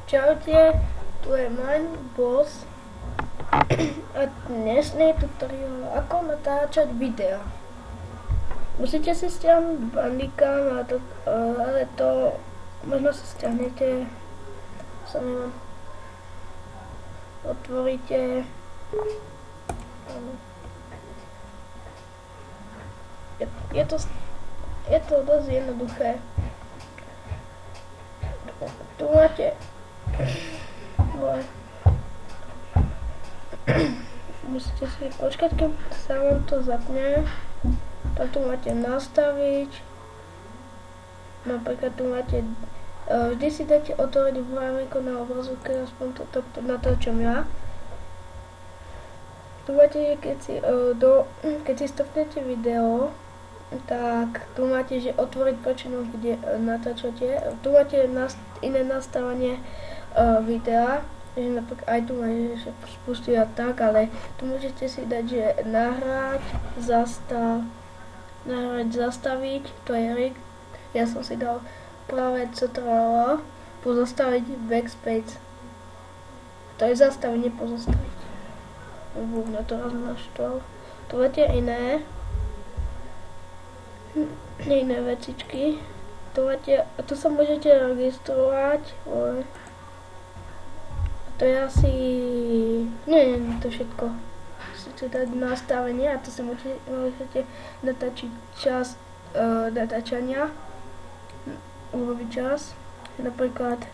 Čaute, tu je Mindboss a dnešný tutoriál ako natáčať videa. Musíte si stiahnuť Bandicam, ale to možno si stiahnete sami vám. Otvoríte je to dosť jednoduché. Tu máte musíte si počkať, keď sa vám to zapne. Tu máte nastaviť. Napríklad tu máte vždy si dáte otvoriť vráveko na obrazovke, aspoň to natáčam ja. Tu máte, keď si stopnete video, tak tu máte, že otvoriť počinu, kde natáčate. Tu máte iné nastavenie videa, že napríklad aj tu máte, že spustiť a tak, ale tu môžete si dať, že nahrať, zastaviť, to je rig. Ja som si dal práve Ctrl, pozastaviť backspace. To je zastavenie, pozastaviť. Na to raz naštval. Tu máte iné vecičky. Tu sa môžete registrovať. To je asi... Nie to všetko. Musíte dať nastavenie a tu si môžete natáčiť čas natáčania. Urobiť čas. Napríklad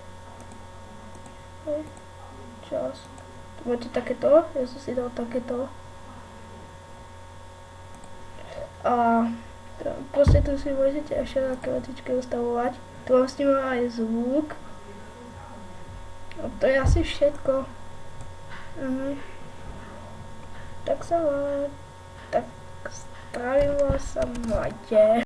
čas. Tu máte takéto. Ja som si dal takéto. A proste tu si môžete ešte také vecičky ustavovať. Tu vám snímam aj zvuk. A to je asi všetko. Tak strávilo sa, majte.